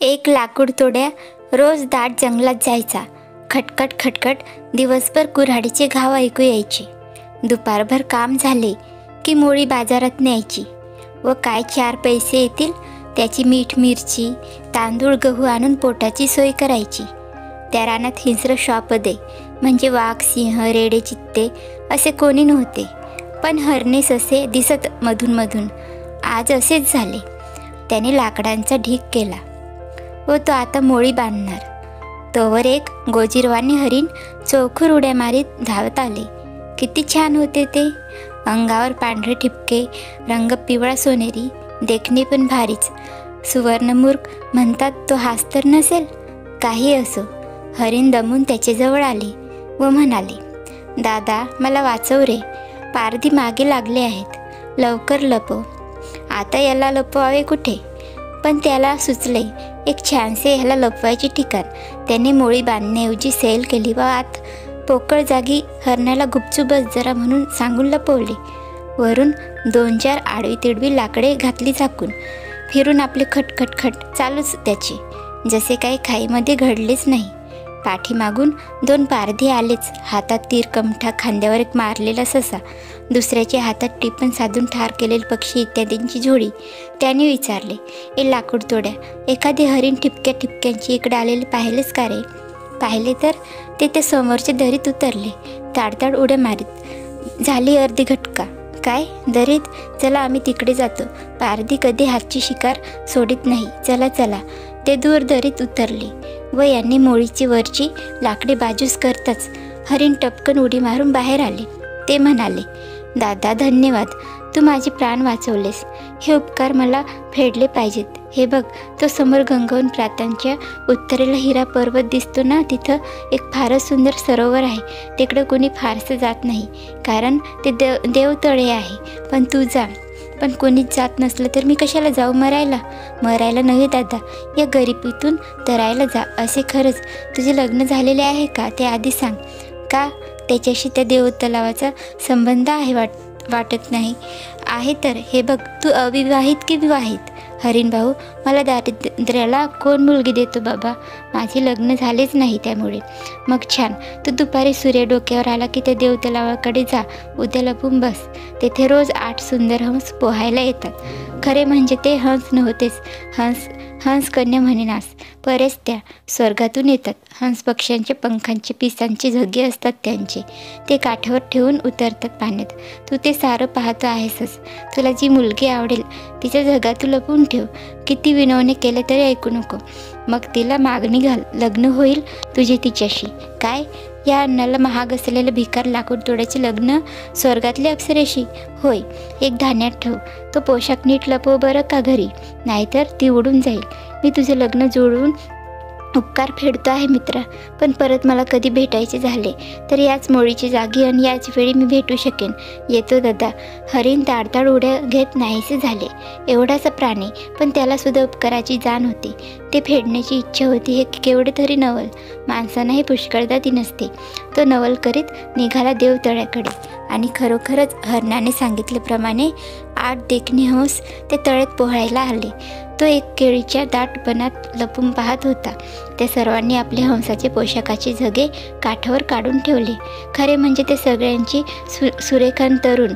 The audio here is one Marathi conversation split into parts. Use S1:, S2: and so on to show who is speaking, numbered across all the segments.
S1: एक लाकूड तोड्या रोज दाट जंगलात जायचा. खटखट खटखट दिवसभर कुऱ्हाडीचे घाव ऐकू यायचे. दुपारभर काम झाले की मोळी बाजारात न्यायची व काय 4 पैसे येतील त्याची मीठ मिरची तांदूळ गहू आणून पोटाची सोय करायची. त्या रानात हिंस्र श्वापदे म्हणजे वाघ सिंह रेडे चित्ते असे कोणी नव्हते, पण हरणे ससे दिसत मधून. आज असेच झाले. त्याने लाकडांचा ढीग केला व तो आता मोळी बांधणार. तोवर एक गोजिरवाणी हरीण चौखूर उड्या मारीत धावत आले. किती छान होते ते. अंगावर पांढरे ठिपके, रंग पिवळा सोनेरी, देखणे पण भारीच. सुवर्णमूर्ख म्हणतात तो हाच तर नसेल. काही असो, हरीण दमून त्याच्याजवळ आले व म्हणाले, दादा मला वाचव रे, पारधी मागे लागले आहेत, लवकर लपव. आता याला लपवावे कुठे? पण त्याला सुचले एक छानसे ह्याला लपवायचे ठिकाण. त्याने मोळी बांधण्याऐवजी सैल केली व आत पोकळ जागी हरणाला गुपचूप बस जरा म्हणून सांगून लपवले. वरून 2-4 आडवी तिडवी लाकडे घातली झाकून. फिरून आपले खटखटखट चालूच त्याचे, जसे काही खाईमध्ये घडलेच नाही. पाठीमागून 2 पारधी आलेच. हातात तीरकमठा, खांद्यावर एक मारलेला ससा, दुसऱ्याच्या हातात टिपण साधून ठार केलेले पक्षी इत्यादींची जोडी. त्याने विचारले, ए लाकूड तोड्या, एखादे हरीण ठिपक्या ठिपक्यांची इकडे आलेले पाहिलेच का रे? पाहिले तर ते त्या समोरच्या दरीत उतरले, ताडताड उड्या मारीत. झाली अर्धी घटका. काय दरीत? चला आम्ही तिकडे जातो. पारधी कधी हातची शिकार सोडित नाही. चला चला. ते दूर दरीत उतरले व यांनी मोळीची वरची लाकडी बाजूस करताच हरीण टपकन उडी मारून बाहेर आले. ते म्हणाले, दादा धन्यवाद, तू माझे प्राण वाचवलेस. हे उपकार मला फेडले पाहिजेत. हे बघ, तो समोर गंगवून प्रांतांच्या उत्तरेला हिरा पर्वत दिसतो ना, तिथं एक फारच सुंदर सरोवर आहे. तिकडं कोणी फारसं जात नाही, कारण ते देवतळे आहे. पण तू जा. पण कोणीच जात नसलं तर मी कशाला जाऊ? मरायला नव्हे दादा, या गरिबीतून तरायला जा. असे खरंच तुझे लग्न झालेले आहे का ते आधी सांग. का त्याच्याशी त्या देवतलावाचा संबंध आहे वाटत नाही? आहे तर हे बघ, तू अविवाहित की विवाहित? हरीण भाऊ, मला दारिद्र्याला कोण मुलगी देतो बाबा? माझे लग्न झालेच नाही त्यामुळे. मग छान, तू दुपारी सूर्य डोक्यावर आला की त्या देवतलावाकडे जा. उद्या लपून बस. तेथे रोज 8 सुंदर हंस पोहायला येतात. खरे म्हणजे ते हंस नव्हतेच, हंस कन्या म्हणेनास, बरेच त्या स्वर्गातून येतात. हंस पक्ष्यांच्या पंखांचे पिसांचे झगे असतात त्यांचे. ते काठावर ठेवून उतरतात पाण्यात. तू ते सारं पाहतो आहेसच. तुला जी मुलगी आवडेल तिच्या झगा तू लपवून ठेव. किती विनवणे केले तरी ऐकू नको. मग तिला मागणी घाल, लग्न होईल तुझे तिच्याशी. काय, या अन्नाला महाग असलेलं भिकार लाकूड तोड्याचे लग्न स्वर्गातल्या अप्सरेशी? होय. एक ध्यानात ठेव, तो पोशाख नीट लपव बरं का घरी, नाहीतर ती उडून जाईल. मी तुझे लग्न जोडून उपकार फेडतो आहे मित्रा. पण परत मला कधी भेटायचे झाले तर याच मोळीची जागी आणि याच वेळी मी भेटू शकेन. येतो दादा. हरीण ताडताड उड्या घेत नाहीसे झाले. एवढासा प्राणी, पण त्याला सुद्धा उपकाराची जाण होती. ते फेडण्याची इच्छा होती. हे केवढे तरी नवल. माणसांनाही पुष्कळदा ती नसते. तो नवल करीत निघाला देवतळ्याकडे आणि खरोखरच हरणाने सांगितल्याप्रमाणे 8 देखणे हंस त्या तळ्यात पोहायला आले. तो एक केळीच्या दाट बनात लपून पाहत होता. त्या सर्वांनी आपले हंसाचे पोशाखाचे झगे काठावर काढून ठेवले. खरे म्हणजे ते सगळ्यांची सुरेखान तरुण.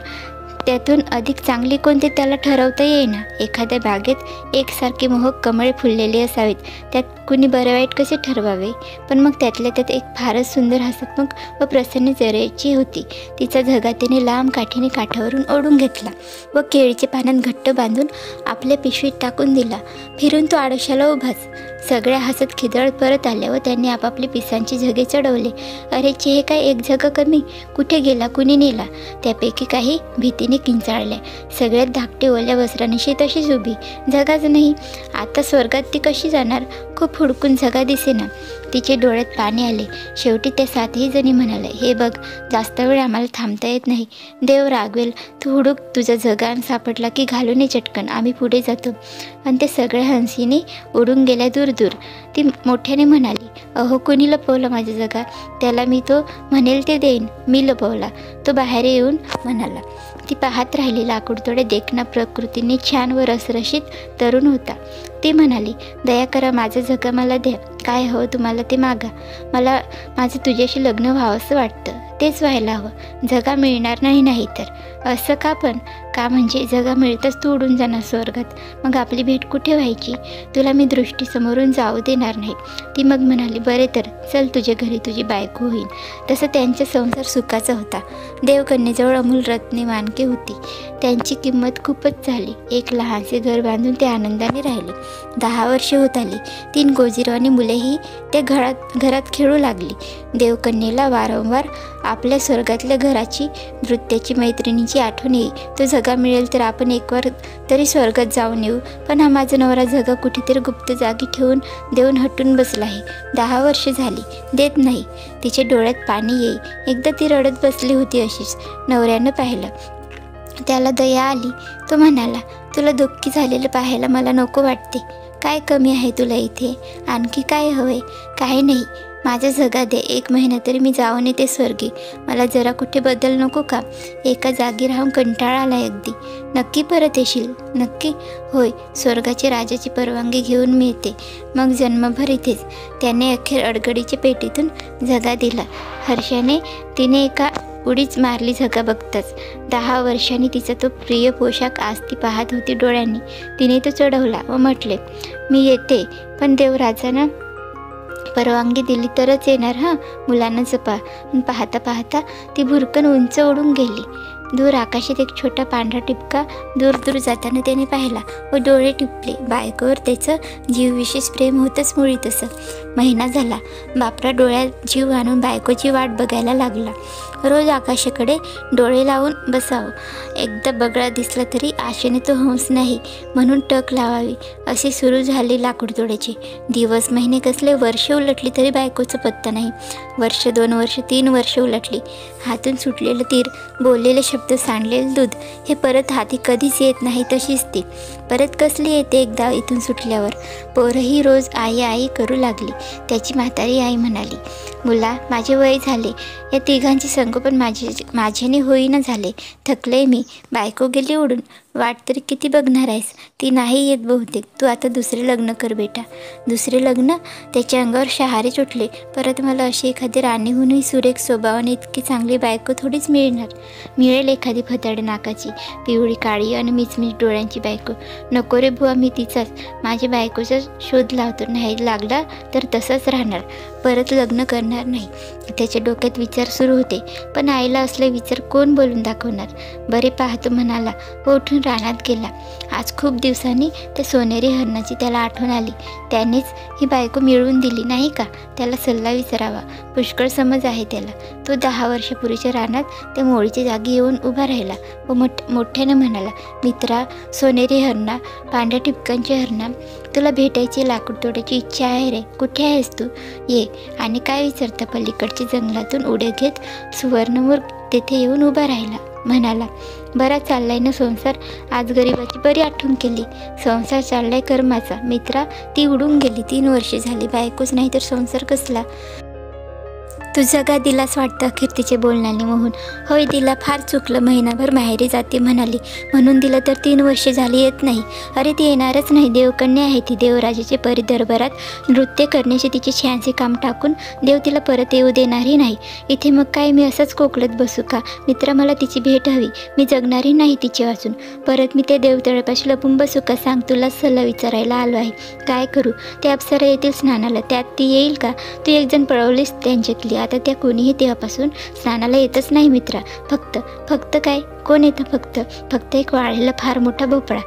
S1: त्यातून अधिक चांगली कोणते त्याला ठरवता येईना. एखाद्या बागेत एकसारखी मोहक कमळे फुललेली असावीत, त्यात कुणी बरे वाईट कसे ठरवावे? पण मग त्यातल्या त्यात एक फारच सुंदर हसतमुख व प्रसन्न चेहऱ्याची होती. तिचा झगा तिने लांब काठीने काठावरून ओढून घेतला व केळीच्या पानात घट्ट बांधून आपल्या पिशवीत टाकून दिला. फिरून तो आडोशाला उभाच. सगळ्या हसत खिदळत परत आल्या व त्यांनी आपापले पिसांचे झगे चढवले. अरे चे, हे काय एक झगा कमी? कुठे गेला? कुणी नेला? त्यापैकी काही भीतीने किंचाळल्या. सगळ्यात धाकटी ओल्या वस्त्रांशी तशीच उभी. झगाच नाही. आता स्वर्गात ती कशी जाणार? खूप हुडकून झगा दिसेना. तिचे डोळ्यात पाणी आले. शेवटी त्या 7ही जणी म्हणाल्या, हे बघ, जास्त वेळ आम्हाला थांबता येत नाही. देव रागवेल. तू हुडूक. तुझा झगा सापडला की घालून ये चटकन. आम्ही पुढे जातो. आणि त्या सगळ्या हंसीने उडून गेल्या दूर दूर. ती मोठ्याने म्हणाली, अहो, कोणी लपवलं माझा झगा? त्याला मी तो म्हणेल ते देईन. मी लपवला. तो तो बाहेर येऊन म्हणाला. ती पाहत राहिली. लाकूडतोडे देखणा, प्रकृतीने छान व रसरशीत तरुण होता. ती म्हणाली, दया करा, माझं जगा मला द्या. काय हवं तुम्हाला ते मागा. मला माझं तुझ्याशी लग्न व्हावंसं वाटतं. तेच व्हायला हवं. जगा मिळणार नाही तर. असं का पण? का म्हणजे जगा मिळतच तू उडून जाणार स्वर्गात. मग आपली भेट कुठे व्हायची? तुला मी दृष्टीसमोरून जाऊ देणार नाही. ती मग म्हणाली, बरे तर चल, तुझ्या घरी तुझी बायको होईल. तसं त्यांचा संसार सुखाचा होता. देवकन्येजवळ अमूल रत्ने माणके होती. त्यांची किंमत खूपच झाली. एक लहानसे घर बांधून ते आनंदाने राहिले. 10 वर्षे होत आली. 3 गोजिरवाणी मुलेही त्या घरात खेळू लागली. देवकन्येला वारंवार आपल्या स्वर्गातल्या घराची, नृत्याची, मैत्रिणीची आठवण येई. तो जगा मिळेल तर आपण एकवार तरी स्वर्गात जाऊन येऊ. पण हा माझा नवरा जगा कुठेतरी गुप्त जागी ठेवून देऊन हटून बसला आहे. 10 वर्षे झाली, देत नाही. तिच्या डोळ्यात पाणी येई. एकदा ती रडत बसली होती अशीच. नवऱ्यानं पाहिलं. त्याला दया आली. तो म्हणाला, तुला दुःखी झालेलं पाहायला मला नको वाटते. काय कमी आहे तुला इथे? आणखी काय हवंय? काही नाही, माझं जगा दे. 1 महिना तरी मी जाऊन येते स्वर्गी. मला जरा कुठे बदल नको का? एका जागी राहून कंटाळा आलाय अगदी. नक्की परत येशील? नक्की? होय, स्वर्गाची राजाची परवानगी घेऊन मी येते. मग जन्मभर इथेच. त्याने अखेर अडगडीच्या पेटीतून जगा दिला. हर्षाने तिने एका उडीच मारली जगा बघताच. 10 वर्षांनी तिचा तो प्रिय पोशाख आज ती पाहत होती डोळ्यांनी. तिने तो चढवला व म्हटले, मी येते, पण देवराजानं परवानगी दिली तरच येणार. हां, मुलांना जपा. पाहता पाहता ती भुरकन उंच उडून गेली. दूर आकाशात एक छोटा पांढरा टिपका दूर दूर जाताना त्याने पाहिला व डोळे टिपले. बायकोवर त्याचं जीवविशेष प्रेम होतंच मुळी तसं. महिना झाला. बापरा डोळ्यात जीव आणून बायकोची वाट बघायला लागला. रोज आकाशाकडे डोळे लावून बसावं. एकदा बगळा दिसला तरी आशेने तो हंस नाही म्हणून टक लावावी. असे सुरू झाले लाकूडतोड्याचे दिवस. महिने कसले, वर्ष उलटली तरी बायकोचा पत्ता नाही. वर्ष, 2 वर्ष, 3 वर्ष उलटली. हातून सुटलेलं तीर, बोललेले शब्द, सांडलेलं दूध हे परत हाती कधीच येत नाही. तशीच ती परत कसली येते एकदा इथून सुटल्यावर. पोरही रोज आई आई करू लागली. त्याची म्हातारी आई म्हणाली, मुला, माझे वय झाले. या तिघांची संगोपन माझ्याने होईना झाले. थकले मी. बायको गेली उडून. वाट तरी किती बघणार आहेस? ती नाही येत बहुतेक. तू आता दुसरे लग्न कर बेटा. दुसरे लग्न? त्याच्या अंगावर शहारे सुटले. परत मला अशी एखादी राणीहूनही सुरेख स्वभावाने इतकी चांगली बायको थोडीच मिळणार. मिळेल एखादी फताड नाकाची, पिवळी काळी आणि मिचमिच डोळ्यांची बायको. नको रे बुवा, मी तिचाच, माझ्या बायकोचा शोध लावतो. नाही लागला तर तसंच राहणार. परत लग्न करणार नाही. त्याच्या डोक्यात विचार सुरू होते. पण आईला असले विचार कोण बोलून दाखवणार? बरे पाहतो म्हणाला व उठून रानात गेला. आज खूप दिवसांनी त्या सोनेरी हरणाची त्याला आठवण आली. त्यानेच ही बायको मिळवून दिली नाही का? त्याला सल्ला विचारावा. पुष्कळ समज आहे त्याला. तो 10 वर्षापूर्वीच्या रानात त्या मोळीच्या जागी येऊन उभा राहिला व मोठ्याने म्हणाला, मित्रा, सोनेरी हरणा, पांढऱ्या टिपकांची हरणा, तुला भेटायची लाकूडतोड्याची इच्छा आहे रे. कुठे आहेस तू? ये. आणि काय विचारता? पलीकडच्या जंगलातून उड्या घेत सुवर्णमूर्ख तेथे येऊन उभा राहिला. म्हणाला, बरा चाललाय ना संसार? आज गरिबाची बरी आठवण केली. संसार चाललाय कर्माचा. मित्रा, ती उडून गेली. 3 वर्षे झाली. बायकोच नाही तर संसार कसला? तू जगा दिलास वाटतं अखेर तिचे बोलण्याने मोहून. होय, दिला. फार चुकलं. महिनाभर माहेरी जाते म्हणाली म्हणून दिलं तर 3 वर्षे झाली येत नाही. अरे ती येणारच नाही. देवकन्या आहे ती. देवराजाचे परिदरबारात नृत्य करण्याचे तिचे छानसे काम टाकून देव तिला परत येऊ देणारही नाही. इथे मग काय मी असंच कोकलत बसू का? मित्रा, मला तिची भेट हवी. मी जगणारही नाही तिचे वाचून. परत मी त्या देवतळ्यापाशी लपून बसू का? सांग. तुलाच सल्ला विचारायला आलो आहे. काय करू? ते अप्सरा येतील स्नानाला. त्यात ती येईल का? तू एक जण पळवलीस त्यांच्यातली. आता त्या कोणीही तेव्हापासून स्नानाला येतच नाही मित्रा. फक्त काय? कोण येतं? फक्त एक वाळलेला फार मोठा भोपळा.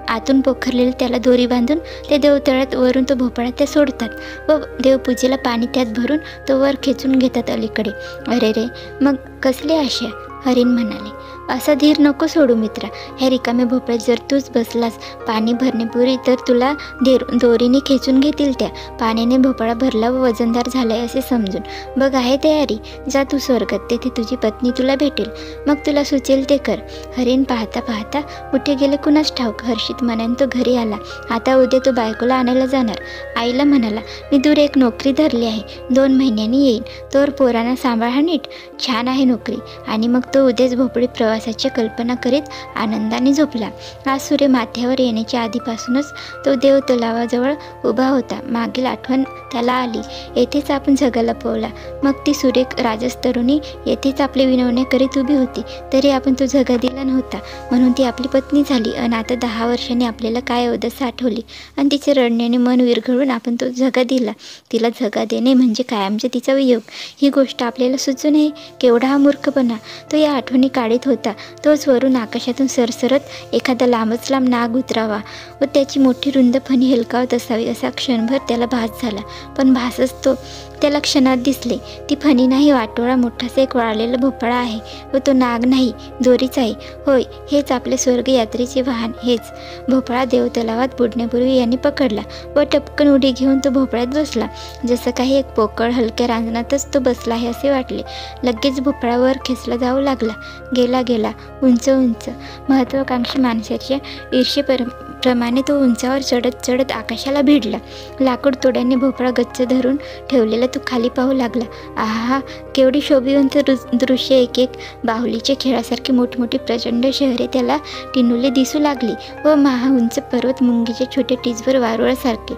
S1: आतून पोखरलेलं त्याला दोरी बांधून त्या देवतळ्यात वरून तो भोपळा त्या सोडतात व देवपूजेला पाणी त्यात भरून तो वर खेचून घेतात अलीकडे. अरे रे, मग कसली आशा? हरीण म्हणाले. असा धीर नको सोडू मित्रा. ह्या रिकाम्या भोपळ्यात जर तूच बसलास पाणी भरण्यापूर्वी तर तुला दोरीने खेचून घेतील. त्या पाण्याने भोपळा भरला व वजनदार झालाय असे समजून. बघ आहे तयारी. जा तू स्वर्गात, तेथे तुझी पत्नी तुला भेटेल. मग तुला सुचेल ते कर. हरीण पाहता पाहता कुठे गेले कुणास ठाऊक. हर्षित मनाने तो घरी आला. आता उद्या तो बायकोला आणायला जाणार. आईला म्हणाला, मी दूर एक नोकरी धरली आहे, 2 महिन्यांनी येईन. तोवर पोरांना सांभाळा नीट. छान आहे नोकरी. आणि मग तो उद्याच भोपळी प्रवासाच्या कल्पना करीत आनंदाने झोपला. आज सूर्य माथ्यावर येण्याच्या आधीपासूनच तो देव तलावाजवळ उभा होता. मागील आठवण त्याला आली. येथेच आपण जगाला पोवला. मग ती सुरेख राजस तरुणी येथेच आपली विनवण्या करीत उभी होती. तरी आपण तो जगा दिला नव्हता म्हणून ती आपली पत्नी झाली. आणि आता 10 वर्षांनी आपल्याला काय अवदसा आठवली आणि तिचे रडण्याने मन विरघळून आपण तो जगा दिला. तिला जगा देणे म्हणजे कायमचे तिचा वियोग. ही गोष्ट आपल्याला सुचू नये. केवढा हा मूर्खपणा. तो या आठवणी काढीत होता. तोच वरून आकाशातून सरसरत एखादा लांबच लांब नाग उतरावा व त्याची मोठी रुंद फणी हेलकावत असावी असा क्षणभर त्याला भास झाला. पण भासच तो त्याला क्षणात दिसले. ती फणी नाही, वाटोळा मोठासा एक वाळलेला भोपळा आहे व तो नाग नाही, दोरीच आहे. होय, हेच आपले स्वर्ग यात्रेचे वाहन. हेच भोपळा देवतलावात बुडण्यापूर्वी यांनी पकडला व टपकन उडी घेऊन तो भोपळ्यात बसला. जसं काही एक पोकळ हलक्या रांजणातच तो बसला आहे असे वाटले. लगेच भोपळा वर खेचला जाऊ लागला. गेला गेला उंच उंच. महत्वाकांक्षी माणसाच्या ईर्षेप्रमाणे तो उंचावर चढत चढत आकाशाला भिडला. लाकूड तोड्याने भोपळा गच्च धरून ठेवलेला तो खाली पाहू लागला. आहा, केवढी शोभिवंत दृश्य. एक एक बाहुलीच्या खेळासारखी मोठमोठी प्रचंड शहरे त्याला टिनुले दिसू लागली व उंच पर्वत मुंगीच्या छोट्या टिचभर वारुळासारखे.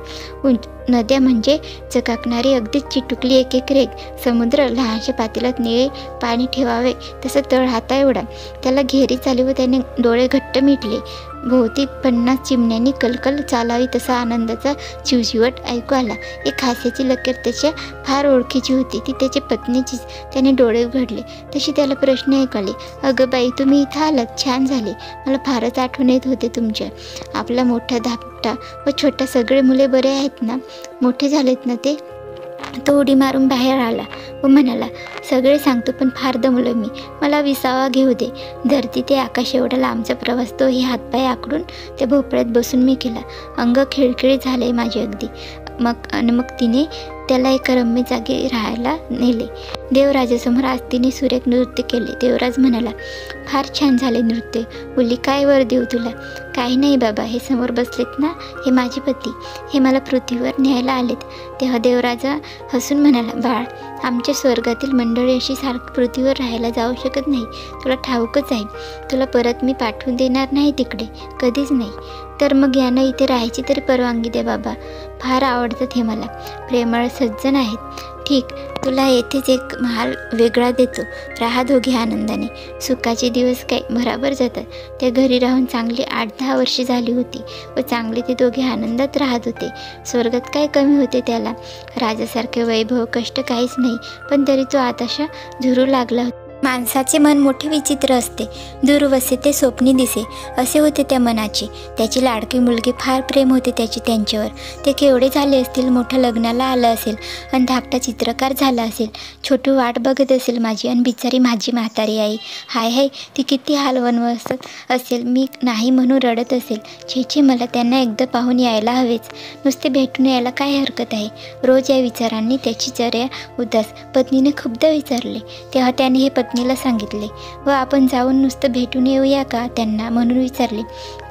S1: नद्या म्हणजे चकाकणारी अगदीच चिटुकली एक एक रेग. समुद्र लहानशा पातेल्यात निळे पाणी ठेवावे तसा तळ हाता एवढा. त्याला घेरी आली व त्याने डोळे घट्ट मिटले. भोवती 50 चिमण्यांनी कलकल चालावी तसा आनंदाचा चिवचिवट ऐकू आला. एक हास्याची लकीर त्याच्या फार ओळखीची होती. ती त्याच्या पत्नीचीच. त्याने डोळे उघडले तशी त्याला प्रश्न ऐकू आले. अगं बाई, तुम्ही इथं आलात, छान झाले. मला फारच आठवण येत होते तुमच्या. आपला मोठा धाकटा व छोटा सगळे मुले बरे आहेत ना? मोठे झालेत ना ते? तो उडी मारून बाहेर आला व म्हणाला, सगळे सांगतो पण फार दमलो मी. मला विसावा घेऊ दे. धरती ते आकाश एवढा लांबचा प्रवास तोही हातपाय आखडून त्या भोपळ्यात बसून मी केला. अंग खिळखिळी झाले माझे अगदी. मग तिने त्याला एका रम्य जागी राहायला नेले. देवराजासमोर आज तिने सुरेख नृत्य केले. देवराज म्हणाला, फार छान झाले नृत्य. बोलली, काय वर देऊ तुला? काही नाही बाबा, हे समोर बसलेत ना, हे माझे पती. हे मला पृथ्वीवर न्यायला आलेत. तेव्हा देवराजा हसून म्हणाला, बाळ, आमच्या स्वर्गातील मंडळी अशी सारखं पृथ्वीवर राहायला जाऊ शकत नाही. तुला ठाऊकच आहे. तुला परत मी पाठवून देणार नाही तिकडे, कधीच नाही. तर मग यांना इथे राहायची तरी परवानगी दे बाबा. फार आवडतात हे मला. प्रेमळ सज्जन आहेत. ठीक, तुला येथेच एक महाल वेगळा देतो. राहा दोघे आनंदाने. सुखाचे दिवस काय भराभर जातात. त्या घरी राहून चांगली 8-10 वर्षे झाली होती व चांगले ते दोघे आनंदात राहत होते. स्वर्गात काय कमी होते त्याला? राजासारखे वैभव, कष्ट काहीच नाही. पण तरी तो आताशा झुरू लागला होता. माणसाचे मन मोठे विचित्र असते. दूरवसे ते स्वप्नी दिसे असे होते त्या मनाचे. त्याची लाडकी मुलगी, फार प्रेम होते त्याचे त्यांच्यावर. ते केवढे झाले असतील. मोठं लग्नाला आलं असेल आणि धाकटा चित्रकार झाला असेल. छोटू वाट बघत असेल माझी. आणि बिचारी माझी म्हातारी आई, हाय हाय, ती किती हाल वनवसत असेल. मी नाही म्हणून रडत असेल. छे, मला त्यांना एकदा पाहून यायला हवेच. नुसते भेटून यायला काय हरकत आहे? रोज या विचारांनी त्याची चर्या उदास. पत्नीने खूपदा विचारले. तेव्हा त्याने हे पत्नीला सांगितले व आपण जाऊन नुसतं भेटून येऊया का त्यांना म्हणून विचारले.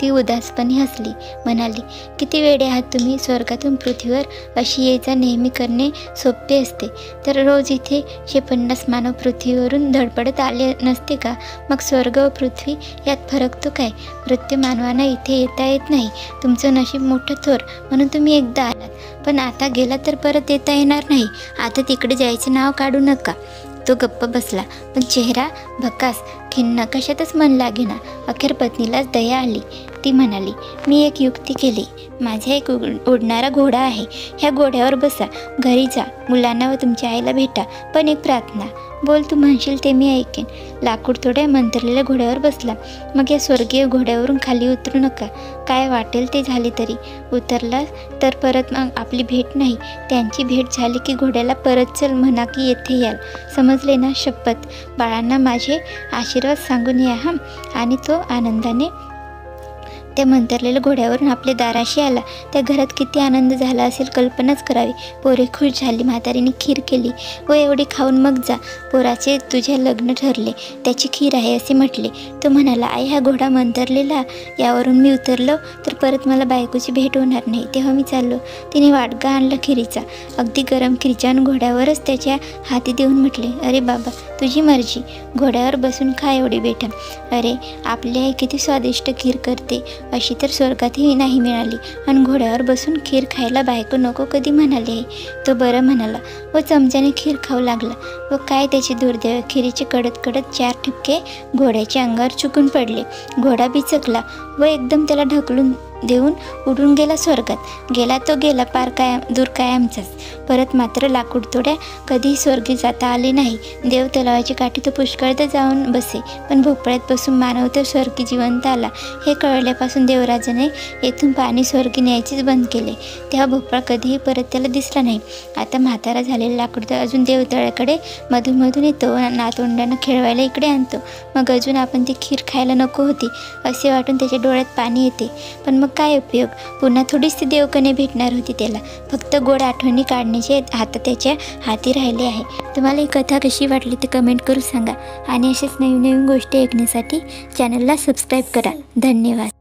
S1: ती उदासपणे हसली. म्हणाली, किती वेडे आहात तुम्ही. स्वर्गातून पृथ्वीवर अशी ये जा नेहमी करणे सोपे असते तर रोज इथे 150 मानव पृथ्वीवरून धडपडत आले नसते का? मग स्वर्ग व पृथ्वी यात फरक तो काय? प्रत्येक मानवांना इथे येता येत नाही. तुमचं नशीब मोठं थोर म्हणून तुम्ही एकदा आलात. पण आता गेला तर परत येता येणार नाही. आता तिकडे जायचं नाव काढू नका. तो गप्प बसला. पण चेहरा भकास, खिन्न, कशातच मन लागेना. अखेर पत्नीलाच दया आली. ती म्हणाली, मी एक युक्ती केली. माझा एक उडणारा घोडा आहे. ह्या घोड्यावर बसा, घरी जा, मुलांना व तुमच्या आईला भेटा. पण एक प्रार्थना. बोल, तू म्हणशील ते मी ऐकेन. लाकूड तोड्या मंतरलेल्या घोड्यावर बसला. मग या स्वर्गीय घोड्यावरून खाली उतरू नका. काय वाटेल ते झाले तरी. उतरला तर परत मग आपली भेट नाही. त्यांची भेट झाली की घोड्याला परत चल म्हणा की येथे याल. समजले ना? शपथ. बाळांना माझे आशीर्वाद सांगून या हं. आणि तो आनंदाने त्या मंतरलेल्या घोड्यावरून आपल्या दाराशी आला. त्या घरात किती आनंद झाला असेल कल्पनाच करावी. पोरे खुश झाली. म्हातारीने खीर केली व एवढी खाऊन मग जा. पोराचे तुझे लग्न ठरले, त्याची खीर आहे असे म्हटले. तो म्हणाला, आई, हा घोडा मंतरलेला, यावरून मी उतरलो तर परत मला बायकोची भेट होणार नाही. तेव्हा मी चाललो. तिने वाडगा आणला खिरीचा, अगदी गरम खिरीचा, आणि घोड्यावरच त्याच्या हाती देऊन म्हटले, अरे बाबा, तुझी मर्जी. घोड्यावर बसून खा एवढी बेटा. अरे, आपली आई किती स्वादिष्ट खीर करते, अशी तर स्वर्गातही नाही मिळाली. आणि घोड्यावर बसून खीर खायला बायको नको कधी म्हणाली आहे. तो बरं म्हणाला व चमच्याने खीर खाऊ लागला. व काय त्याचे दुर्दैव, खिरीचे कडत कडत 4 ठिपके घोड्याच्या अंगावर चुकून पडले. घोडा बिचकला व एकदम त्याला ढकलून देऊन उडून गेला स्वर्गात. गेला तो गेला, पार दूर कायमचाच. परत मात्र लाकूड तोड्या कधीही स्वर्गी जाता आले नाही. देव तलावाची काठी तो पुष्कळदा जाऊन बसे, पण भोपळ्यात बसून मानव तर स्वर्गी जिवंत आला. हे कळल्यापासून देवराजाने येथून पाणी स्वर्गी न्यायचेच बंद केले. तेव्हा भोपळा कधीही परत त्याला दिसला नाही. आता म्हातारा झालेला लाकूड तर अजून देवतळ्याकडे मधून येतो, नातवंडांना खेळवायला इकडे आणतो. मग अजून आपण ती खीर खायला नको होती असे वाटून त्याच्या डोळ्यात पाणी येते. पण मग काय उपयोग, पुन्हा थोडीच ती देवकन्या भेटणार होती त्याला. फक्त गोड आठवणी काढण्याचे हात त्याच्या हाती राहिले आहे. तुम्हाला ही कथा कशी वाटली ते कमेंट करून सांगा. आणि असेच नवीन नवीन गोष्टी ऐकण्यासाठी चॅनलला सबस्क्राईब करा. धन्यवाद.